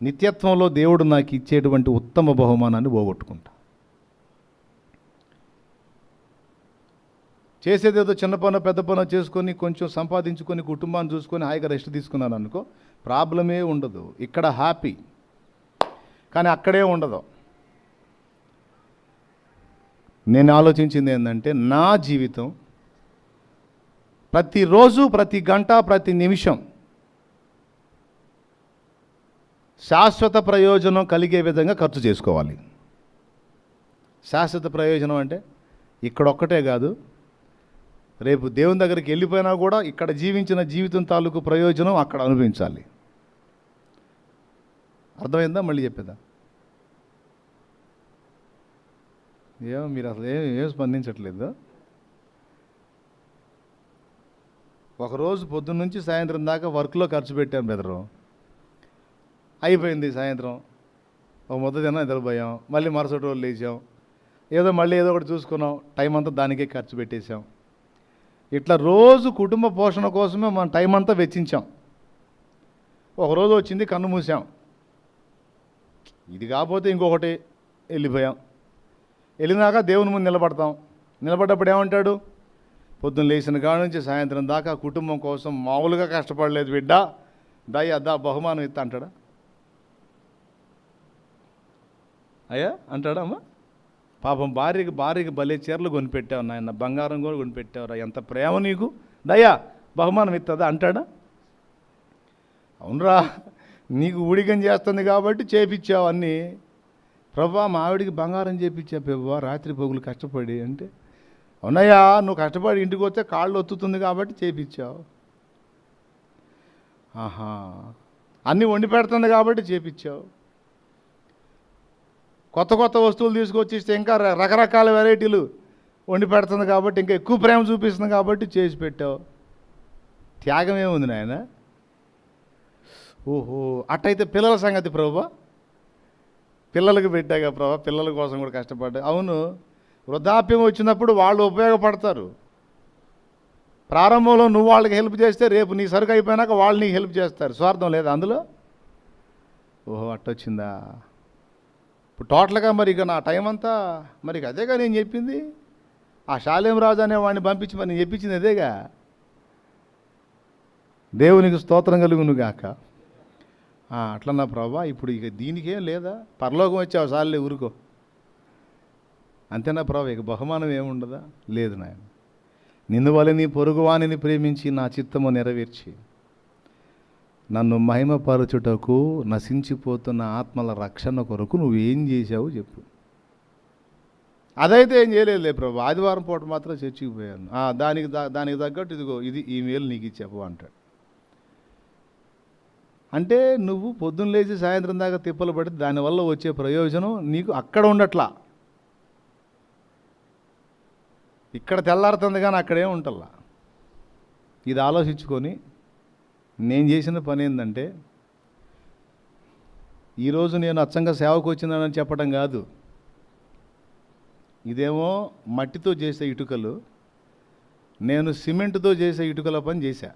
A: నిత్యత్వంలో దేవుడు నాకు ఇచ్చేటువంటి ఉత్తమ బహుమానాన్ని పోగొట్టుకుంటా. చేసేదేదో చిన్న పనో పెద్ద పనో చేసుకొని కొంచెం సంపాదించుకొని కుటుంబాన్ని చూసుకొని హాయిగా రెస్ట్ తీసుకున్నాను అనుకో, ప్రాబ్లమే ఉండదు. ఇక్కడ హ్యాపీ, కానీ అక్కడే ఉండదు. నేను ఆలోచించింది ఏంటంటే, నా జీవితం ప్రతిరోజు, ప్రతి గంట, ప్రతి నిమిషం శాశ్వత ప్రయోజనం కలిగే విధంగా ఖర్చు చేసుకోవాలి. శాశ్వత ప్రయోజనం అంటే ఇక్కడొక్కటే కాదు, రేపు దేవుని దగ్గరికి వెళ్ళిపోయినా కూడా ఇక్కడ జీవించిన జీవితం తాలూకు ప్రయోజనం అక్కడ అనుభవించాలి. అర్థమైందా? మళ్ళీ చెప్పేదా? ఏమో మీరు అసలు ఏం స్పందించట్లేదు. ఒకరోజు పొద్దున్న నుంచి సాయంత్రం దాకా వర్క్లో ఖర్చు పెట్టాం బెదరు, అయిపోయింది. సాయంత్రం ఒక ముద్ద తిన్నా నిద్రపోయాం, మళ్ళీ మరుసటి రోజు లేచాం, మళ్ళీ ఏదో ఒకటి చూసుకున్నాం, టైం అంతా దానికే ఖర్చు పెట్టేశాం. ఇట్లా రోజు కుటుంబ పోషణ కోసమే మనం టైం అంతా వెచ్చించాం. ఒకరోజు వచ్చింది, కన్ను మూసాం, ఇది కాకపోతే ఇంకొకటి, వెళ్ళిపోయాం. వెళ్ళినాక దేవుని ముందు నిలబడతాం. నిలబడ్డప్పుడు ఏమంటాడు? పొద్దున్న లేచిన కాడ నుంచి సాయంత్రం దాకా కుటుంబం కోసం మామూలుగా కష్టపడలేదు బిడ్డ, దా బహుమానం ఇస్తా అంటాడా? అయ్యా అంటాడా? అమ్మ పాపం భార్యకి భలే చీరలు కొనిపెట్టావు నాయన, బంగారం కూడా కొనిపెట్టావురా, ఎంత ప్రేమ నీకు, దయ్యా బహుమానం ఇస్తుందా అంటాడా? అవునరా, నీకు ఊడిగం చేస్తుంది కాబట్టి చేపించావు అన్నీ. ప్రభా మా ఆవిడికి బంగారం చేపించా ప్రభా రాత్రి పగులు కష్టపడి అంటే, అవునయ్యా నువ్వు కష్టపడి ఇంటికి వస్తే కాళ్ళు ఒత్తుతుంది కాబట్టి చేపించావు. ఆహా, అన్నీ వండి పెడుతుంది కాబట్టి చేపించావు. కొత్త కొత్త వస్తువులు తీసుకొచ్చి ఇస్తే ఇంకా రకరకాల వెరైటీలు వండి పెడుతుంది కాబట్టి, ఇంకా ఎక్కువ ప్రేమ చూపిస్తుంది కాబట్టి చేసి పెట్టావు. త్యాగం ఏముంది నాయన? ఓహో, అట్టయితే పిల్లల సంగతి ప్రభువా? పిల్లలకు పెట్టాగా ప్రభా, పిల్లల కోసం కూడా కష్టపడ్డా. అవును, వృద్ధాప్యం వచ్చినప్పుడు వాళ్ళు ఉపయోగపడతారు. ప్రారంభంలో నువ్వు వాళ్ళకి హెల్ప్ చేస్తే రేపు నీ సరుకు అయిపోయినాక వాళ్ళు నీకు హెల్ప్ చేస్తారు. స్వార్థం లేదా అందులో? ఓహో, అట్టొచ్చిందా? ఇప్పుడు టోటల్గా మరి ఇక నా టైం అంతా మరి అదేగా నేను చెప్పింది. ఆ షాలేం రాజు అనే వాడిని పంపించి మరి నేను చెప్పించింది అదేగా. దేవునికి స్తోత్రం కలుగునుగాక. అట్లన్నా ప్రభా, ఇప్పుడు ఇక దీనికేం లేదా? పరలోకం వచ్చావు సార్లే ఊరుకో, అంతేనా ప్రభా? ఇక బహుమానం ఏముండదా? లేదు నాయన, నిన్ను వలె నీ పొరుగువానిని ప్రేమించి నా చిత్తము నెరవేర్చి నన్ను మహిమపరచుటకు నశించిపోతున్న ఆత్మల రక్షణ కొరకు నువ్వేం చేశావు చెప్పు. అదైతే ఏం చేయలేదులే ప్రభు, ఆదివారం పూట మాత్రం చర్చికి పోయాను, దానికి తగ్గట్టు ఇదిగో ఈ మేలు నీకు చెప్పు అంటాడు. అంటే నువ్వు పొద్దున్న లేచి సాయంత్రం దాకా తిప్పలు పడి దానివల్ల వచ్చే ప్రయోజనం నీకు అక్కడ ఉండట్లా. ఇక్కడ తెల్లారుతుంది కానీ అక్కడేం ఉంటల్లా. ఇది ఆలోచించుకొని నేను చేసిన పని ఏంటంటే, ఈరోజు నేను అచ్చంగా సేవకు వచ్చినానని చెప్పడం కాదు. ఇదేమో మట్టితో చేసే ఇటుకలు, నేను సిమెంట్తో చేసే ఇటుకల పని చేశా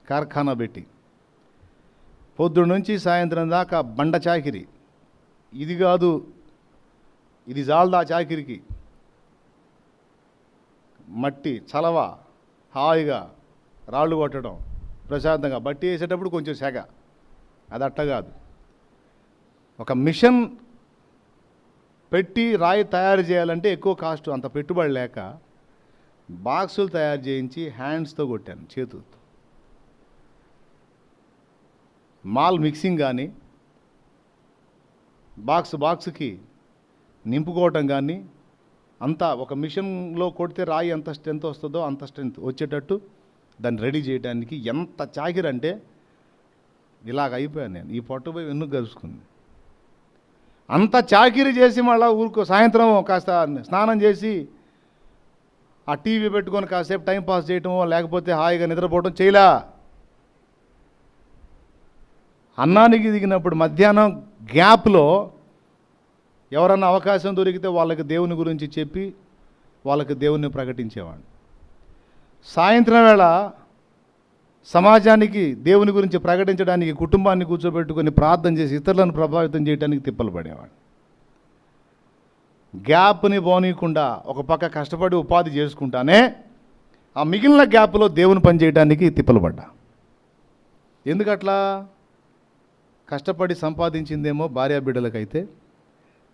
A: కార్ఖానా పెట్టి. పొద్దున్న నుంచి సాయంత్రం దాకా బండ చాకిరి. ఇది కాదు, ఇది జాలదా చాకిరికి. మట్టి చలవ, హాయిగా రాళ్ళు కొట్టడం, ప్రశాంతంగా. బట్టి వేసేటప్పుడు కొంచెం సెగ, అది అట్ట కాదు. ఒక మిషన్ పెట్టి రాయి తయారు చేయాలంటే ఎక్కువ కాస్ట్, అంత పెట్టుబడి లేక బాక్సులు తయారు చేయించి హ్యాండ్స్తో కొట్టాను, చేతులతో. మాల్ మిక్సింగ్ కానీ, బాక్స్కి నింపుకోవటం కానీ, అంతా ఒక మిషన్లో కొడితే రాయి ఎంత స్ట్రెంత్ వస్తుందో అంత స్ట్రెంత్ వచ్చేటట్టు దాన్ని రెడీ చేయడానికి ఎంత చాకిరంటే ఇలాగ అయిపోయాను నేను. ఈ పొట్టపోయి వెన్ను గరుచుకుంది. అంత చాకిరి చేసి మళ్ళీ ఊరుకో సాయంత్రం కాస్త స్నానం చేసి ఆ టీవీ పెట్టుకొని కాసేపు టైం పాస్ చేయటమో లేకపోతే హాయిగా నిద్రపోవటం చేయలా. అన్నానికి దిగినప్పుడు మధ్యాహ్నం గ్యాప్లో ఎవరన్నా అవకాశం దొరికితే వాళ్ళకి దేవుని గురించి చెప్పి వాళ్ళకి దేవుణ్ణి ప్రకటించేవాడిని. సాయంత్రం వేళ సమాజానికి దేవుని గురించి ప్రకటించడానికి కుటుంబాన్ని కూర్చోబెట్టుకొని ప్రార్థన చేసి ఇతరులను ప్రభావితం చేయడానికి తిప్పలు పడేవాడు. గ్యాప్ని పోనీయకుండా ఒక పక్క కష్టపడి ఉపాధి చేసుకుంటానే ఆ మిగిలిన గ్యాప్లో దేవుని పని చేయడానికి తిప్పలు పడ్డా. ఎందుకట్లా? కష్టపడి సంపాదించిందేమో భార్యా బిడ్డలకైతే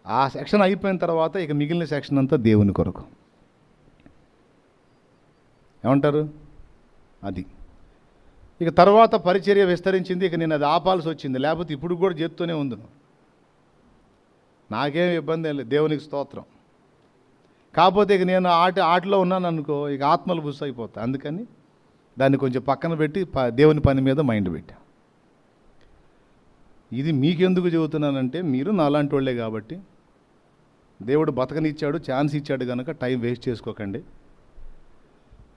A: ఆ సెక్షన్ అయిపోయిన తర్వాత ఇక మిగిలిన సెక్షన్ అంతా దేవుని కొరకు. ఏమంటారు? అది ఇక తర్వాత పరిచర్య విస్తరించింది. ఇక నేను అది ఆపాల్సి వచ్చింది, లేకపోతే ఇప్పుడు కూడా చెప్తూనే ఉంది. నాకేం ఇబ్బంది లేదు, దేవునికి స్తోత్రం. కాకపోతే ఇక నేను ఆటలో ఉన్నాను అనుకో, ఇక ఆత్మలు బుస్ అయిపోతా. అందుకని దాన్ని కొంచెం పక్కన పెట్టి దేవుని పని మీద మైండ్ పెట్టా. ఇది మీకెందుకు చెబుతున్నానంటే, మీరు నాలాంటి వాళ్ళే కాబట్టి దేవుడు బతకనిచ్చాడు, ఛాన్స్ ఇచ్చాడు కనుక టైం వేస్ట్ చేసుకోకండి.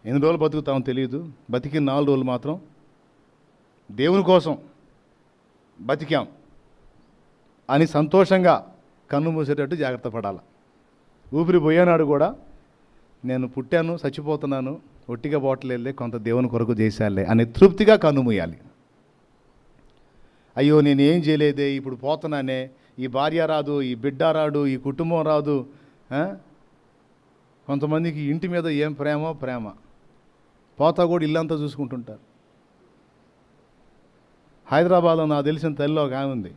A: ఎన్ని రోజులు బతుకుతామో తెలియదు, బతికిన 4 రోజులు మాత్రం దేవుని కోసం బతికాం అని సంతోషంగా కన్ను మూసేటట్టు జాగ్రత్త పడాలి. ఊపిరి పోయేనాడు కూడా నేను పుట్టాను, చచ్చిపోతున్నాను, ఒట్టిగా పోవట్లేదులే, కొంత దేవుని కొరకు చేశాలే అని తృప్తిగా కన్ను మూయాలి. అయ్యో నేను ఏం చేయలేదే, ఇప్పుడు పోతున్నానే, ఈ భార్య రాదు, ఈ బిడ్డ రాడు, ఈ కుటుంబం రాదు. కొంతమందికి ఇంటి మీద ఏం ప్రేమ పోతా కూడా ఇల్లంతా చూసుకుంటుంటారు. హైదరాబాద్లో నాకు తెలిసిన తల్లిలో ఒక ఆమె ఉంది.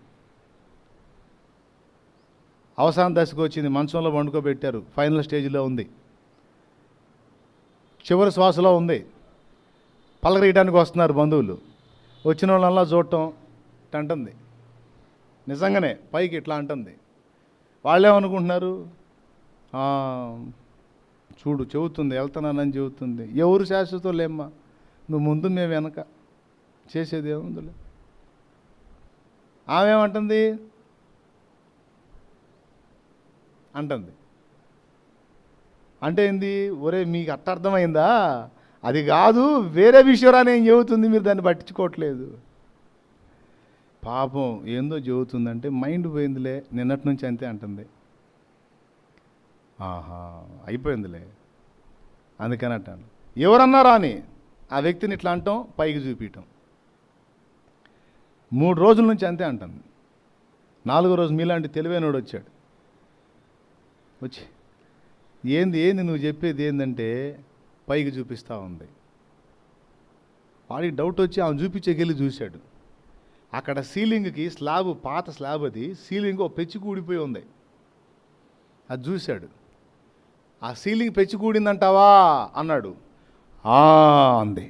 A: అవసాన దశకు వచ్చింది, మంచంలో వండుకోబెట్టారు, ఫైనల్ స్టేజ్లో ఉంది, చివరి శ్వాసలో ఉంది. పలకరీయడానికి వస్తున్నారు బంధువులు, వచ్చిన వాళ్ళల్లా చూడటం అంటుంది. నిజంగానే పైకి ఇట్లా అంటుంది. వాళ్ళేమనుకుంటున్నారు, చూడు చెబుతుంది, వెళ్తున్నానని చెబుతుంది. ఎవరు శాశ్వతం లేమ్మా, నువ్వు ముందు మేము వెనక, చేసేది ఏముందిలే. ఆమె ఏమంటుంది, అంటుంది. అంటే ఏంది? ఒరే మీకు అట్ట అర్థమైందా? అది కాదు, వేరే విషయం అని ఏం చెబుతుంది, మీరు దాన్ని పట్టించుకోవట్లేదు. పాపం ఏందో చెబుతుందంటే మైండ్ పోయిందిలే, నిన్నటి నుంచి అంతే అంటుంది. ఆహా, అయిపోయిందిలే అందుకని అంటాను. ఎవరన్నారా అని ఆ వ్యక్తిని ఇట్లా అంటాం, పైకి చూపించటం. 3 రోజుల నుంచి అంతే అంటుంది. 4వ రోజు మీలాంటి తెలివైనోడు వచ్చాడు. వచ్చి ఏంది నువ్వు చెప్పేది ఏంటంటే పైకి చూపిస్తూ ఉంది. వాడికి డౌట్ వచ్చి ఆమె చూపించేకెళ్ళి చూశాడు. అక్కడ సీలింగ్కి స్లాబ్, పాత స్లాబ్, అది సీలింగ్ ఓ పెచ్చి కూడిపోయి ఉంది. అది చూశాడు. ఆ సీలింగ్ పెచ్చి కూడిందంటావా అన్నాడు. అంది.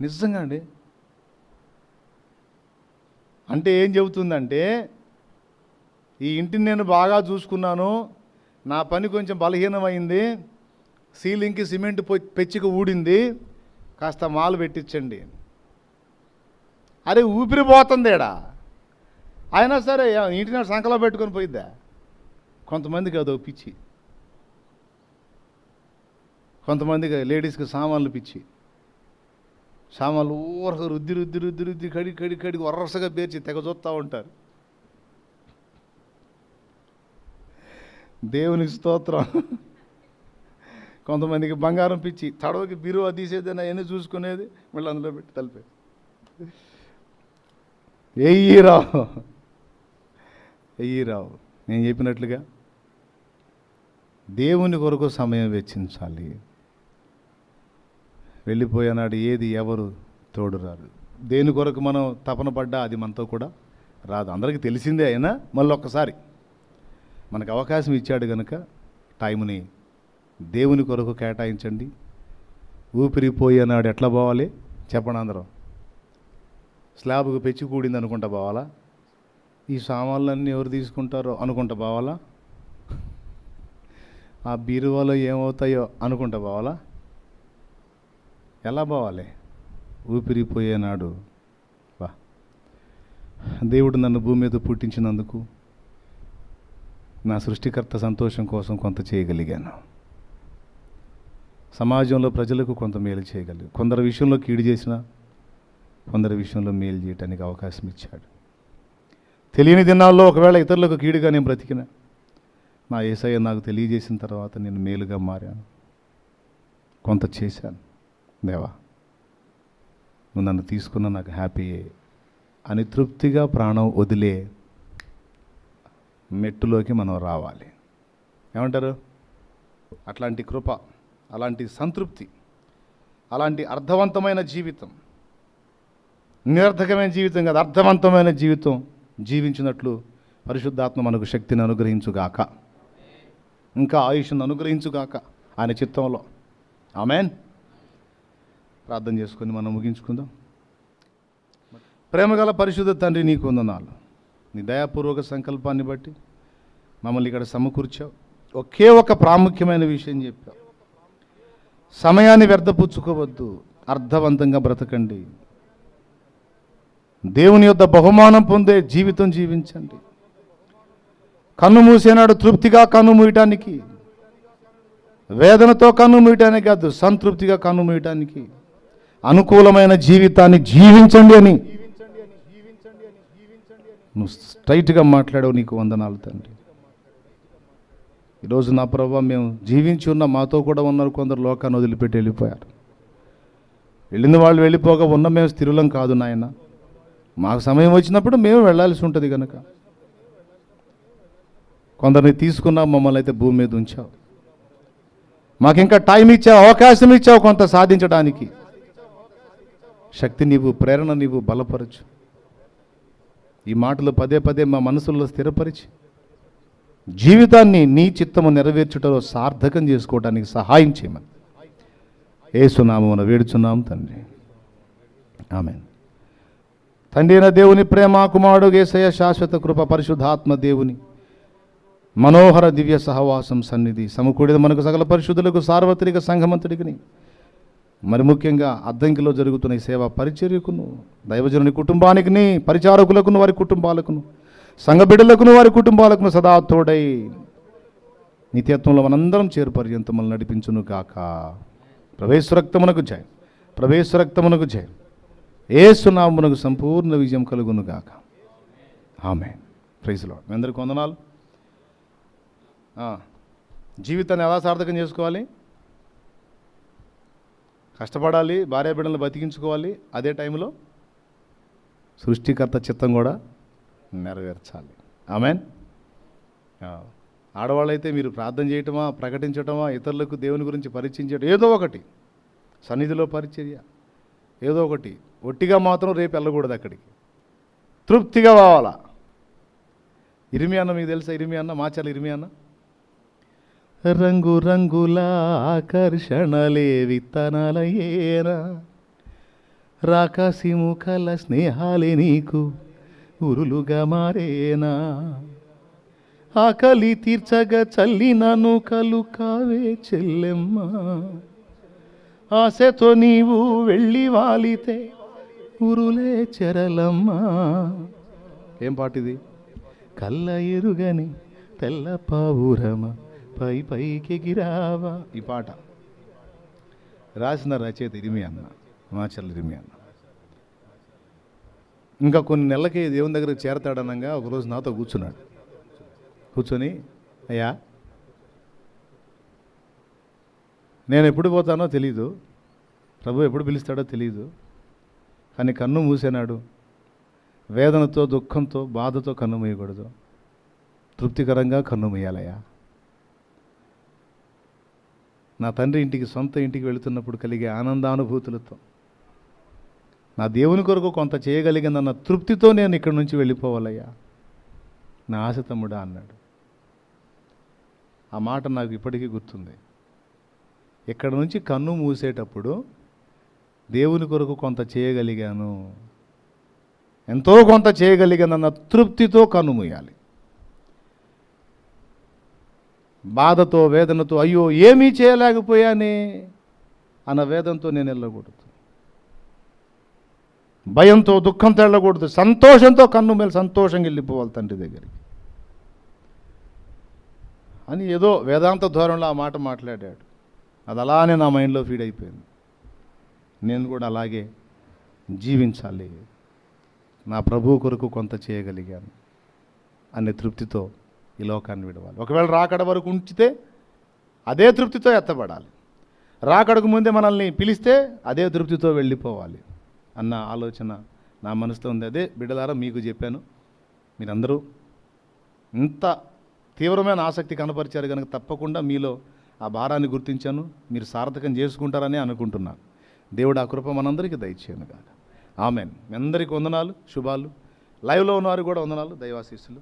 A: నిజంగా అండి. అంటే ఏం చెబుతుందంటే, ఈ ఇంటిని నేను బాగా చూసుకున్నాను, నా పని కొంచెం బలహీనమైంది, సీలింగ్కి సిమెంట్ పెచ్చికి ఊడింది, కాస్త మాలు పెట్టించండి. అరే ఊపిరి పోతుందేడా, అయినా సరే ఇంటిని సంకలో పెట్టుకొని పోయిద్దా? కొంతమందికి అదో పిచ్చి, కొంతమందికి లేడీస్కి సామాన్లు పిచ్చి. సామాన్లు ఊరక రుద్ది రుద్ది రుద్ది రుద్ది కడిగి వరసగా పేర్చి తెగ చూస్తూ ఉంటారు. దేవునికి స్తోత్రం. కొంతమందికి బంగారం పిచ్చి, తడవకి బీరువా తీసేదైనా అవన్నీ చూసుకునేది, మళ్ళీ అందులో పెట్టి తలిపే. ఎయ్యిరావు నేను చెప్పినట్లుగా దేవుని కొరకు సమయం వెచ్చించాలి. వెళ్ళిపోయేనాడు ఏది ఎవరు తోడు రారు. దేని కొరకు మనం తపన పడ్డా అది మనతో కూడా రాదు. అందరికీ తెలిసిందే. అయినా మళ్ళీ ఒక్కసారి మనకు అవకాశం ఇచ్చాడు కనుక టైంని దేవుని కొరకు కేటాయించండి. ఊపిరిపోయేనాడు ఎట్లా పోవాలి చెప్పండి అందరం? స్లాబ్కు పెచ్చి కూడింది అనుకుంటా పోవాలా? ఈ సామాన్లన్నీ ఎవరు తీసుకుంటారో అనుకుంటా పోవాలా? ఆ బీరువాలో ఏమవుతాయో అనుకుంటా పోవాలా? ఎలా పోవాలి? ఊపిరిపోయేనాడు వా. దేవుడు నన్ను భూమి మీద పుట్టించినందుకు నా సృష్టికర్త సంతోషం కోసం కొంత చేయగలిగాను. సమాజంలో ప్రజలకు కొంత మేలు చేయగలిగాను. కొందరి విషయంలో కీడు చేసినా కొందరి విషయంలో మేలు చేయడానికి అవకాశం ఇచ్చాడు. తెలియని దినాల్లో ఒకవేళ ఇతరులకు కీడుగా నేను బ్రతికిన, నా యేసయ్య నాకు తెలియజేసిన తర్వాత నేను మేలుగా మారాను, కొంత చేశాను. దేవా నువ్వు నన్ను తీసుకున్న నాకు హ్యాపీయే అని తృప్తిగా ప్రాణం వదిలే మెట్టులోకి మనం రావాలి. ఏమంటారు? అట్లాంటి కృప, అలాంటి సంతృప్తి, అలాంటి అర్థవంతమైన జీవితం, నిరర్థకమైన జీవితం కాదు, అర్థవంతమైన జీవితం జీవించినట్లు పరిశుద్ధాత్మ మనకు శక్తిని అనుగ్రహించుగాక, ఇంకా ఆయుష్ను అనుగ్రహించుగాక ఆయన చిత్తంలో. ఆమెన్. ప్రార్థన చేసుకొని మనం ముగించుకుందాం. ప్రేమగల పరిశుద్ధ తండ్రి, నీకు వందనాలు. నీ దయాపూర్వక సంకల్పాన్ని బట్టి మమ్మల్ని ఇక్కడ సమకూర్చావు. ఒకే ఒక ప్రాముఖ్యమైన విషయం చెప్పావు. సమయాన్ని వ్యర్థపుచ్చుకోవద్దు, అర్థవంతంగా బ్రతకండి, దేవుని యొద్ద బహుమానం పొందే జీవితం జీవించండి. కన్ను మూసేనాడు తృప్తిగా కన్ను మూయటానికి, వేదనతో కన్ను మూయటానికి కాదు, సంతృప్తిగా కన్ను మూయటానికి అనుకూలమైన జీవితాన్ని జీవించండి అని నువ్వు స్ట్రైట్గా మాట్లాడావు. నీకు వందనాలు తండ్రి. ఈరోజు నా ప్రభావ మేము జీవించి ఉన్న మాతో కూడా ఉన్నారు కొందరు లోకాన్ని వదిలిపెట్టి వెళ్ళిపోయారు. వెళ్ళిన వాళ్ళు వెళ్ళిపోగా ఉన్న మేము స్థిరులం కాదు నాయన. మాకు సమయం వచ్చినప్పుడు మేము వెళ్ళాల్సి ఉంటుంది కనుక కొందరిని తీసుకున్నా, మమ్మల్ని అయితే భూమి మీద ఉంచావు. మాకు ఇంకా టైం ఇచ్చావు, అవకాశం ఇచ్చావు కొంత సాధించడానికి. శక్తి నీవు, ప్రేరణ నీవు బలపరచు. ఈ మాటలు పదే పదే మా మనసుల్లో స్థిరపరిచి జీవితాన్ని నీ చిత్తము నెరవేర్చుటలో సార్థకం చేసుకోవడానికి సహాయం చేయమని యేసునామమున వేడుచున్నాం తండ్రి. ఆమేన్. తండ్రి అయిన దేవుని ప్రేమ, కుమారుడు యేసయ్య శాశ్వత కృప, పరిశుద్ధాత్మ దేవుని మనోహర దివ్య సహవాసం సన్నిధి సమకూడిన మనకు సకల పరిశుద్ధులకు, సార్వత్రిక సంఘమంతుడికి, మరి ముఖ్యంగా అద్దంకిలో జరుగుతున్న ఈ సేవా పరిచర్యకును, దైవజనుని కుటుంబానికి, పరిచారకులకును, వారి కుటుంబాలకును, సంఘ బిడ్డలకును వారి కుటుంబాలకును సదా తోడై నిత్యత్వంలో మనందరం చేరు పర్యంతములను నడిపించును గాక. ప్రవేశ రక్తమునకు జయ, ప్రవేశ రక్తమునకు జయ. యేసు నామమునకు సంపూర్ణ విజయం కలుగును గాక. ఆమేన్. Praise lord. మీ అందరికీ వందనాలు. జీవితాన్ని ఎలా సార్థకం చేసుకోవాలి? కష్టపడాలి, భార్య బిడ్డలను బతికించుకోవాలి, అదే టైంలో సృష్టికర్త చిత్తం కూడా నెరవేర్చాలి. ఆమేన్. ఆడవాళ్ళైతే మీరు ప్రార్థన చేయటమా, ప్రకటించటమా, ఇతరులకు దేవుని గురించి పరిచయం ఏదో ఒకటి, సన్నిధిలో పరిచర్య ఏదో ఒకటి, ఒట్టిగా మాత్రం రేపు వెళ్ళకూడదు, అక్కడికి తృప్తిగా పోవాలా. ఇరిమి అన్న మీకు తెలుసా? ఇరిమి అన్న, మాచాల ఇరిమి అన్న, రంగు రంగుల ఆకర్షణలే విత్తనాలయేనా, రాకాసి ముఖల స్నేహాలే నీకు ఉరులుగా మారేనా, ఆకలి తీర్చగా చల్లినను కలు కావే చెల్లెమ్మ, ఆశతో నీవు వెళ్ళి వాలితే ఉరులే చెరలమ్మ. ఏం పాటిది? కళ్ళ ఎరుగని తెల్ల పావురమ పై పైకి గిరావా. ఈ పాట రాసిన రచయిత ఇరిమి అన్న, మాచల్ ఇరిమి అన్న. ఇంకా కొన్ని నెలలకి దేవుని దగ్గరికి చేరతాడనగా ఒకరోజు నాతో కూర్చున్నాడు. కూర్చొని, అయ్యా నేను ఎప్పుడు పోతానో తెలీదు, ప్రభు ఎప్పుడు పిలుస్తాడో తెలీదు, కానీ కన్ను మూసేనాడు. వేదనతో, దుఃఖంతో, బాధతో కన్ను మూయకూడదు, తృప్తికరంగా కన్ను మూయాలయ్యా. నా తండ్రి ఇంటికి, సొంత ఇంటికి వెళుతున్నప్పుడు కలిగే ఆనందానుభూతులతో, నా దేవుని కొరకు కొంత చేయగలిగిందన్న తృప్తితో నేను ఇక్కడి నుంచి వెళ్ళిపోవాలయ్యా, నా ఆశ తమ్ముడా అన్నాడు. ఆ మాట నాకు ఇప్పటికీ గుర్తుంది. ఇక్కడ నుంచి కన్ను మూసేటప్పుడు దేవుని కొరకు కొంత చేయగలిగాను, ఎంతో కొంత చేయగలిగానన్న తృప్తితో కన్ను మూయాలి. బాధతో, వేదనతో, అయ్యో ఏమీ చేయలేకపోయానే అన్న వేదనతో నేను వెళ్ళకూడదు, భయంతో, దుఃఖంతో వెళ్ళకూడదు, సంతోషంతో కన్ను మేలు సంతోషంగా వెళ్ళిపోవాలి తండ్రి దగ్గరికి అని ఏదో వేదాంత ధోరణిలో ఆ మాట మాట్లాడాడు. అది అలానే నా మైండ్లో ఫీడ్ అయిపోయింది. నేను కూడా అలాగే జీవించాలి, నా ప్రభువు కొరకు కొంత చేయగలిగాను అనే తృప్తితో ఈ లోకాన్ని విడవాలి. ఒకవేళ రాకడ వరకు ఉంచితే అదే తృప్తితో ఎత్తబడాలి, రాకడకు ముందే మనల్ని పిలిస్తే అదే తృప్తితో వెళ్ళిపోవాలి అన్న ఆలోచన నా మనసులో ఉంది. అదే బిడ్డలారా మీకు చెప్పాను. మీరందరూ ఇంత తీవ్రమైన ఆసక్తి కనపరిచారు కనుక తప్పకుండా మీలో ఆ భారాన్ని గుర్తించాను. మీరు సార్థకం చేసుకుంటారని అనుకుంటున్నాను. దేవుడు ఆ కృప మనందరికీ దయచేయను కాక. ఆమెన్. మీ అందరికీ వందనాలు, శుభాలు. లైవ్లో ఉన్నవారు కూడా వందనాలు, దైవాశీస్సులు.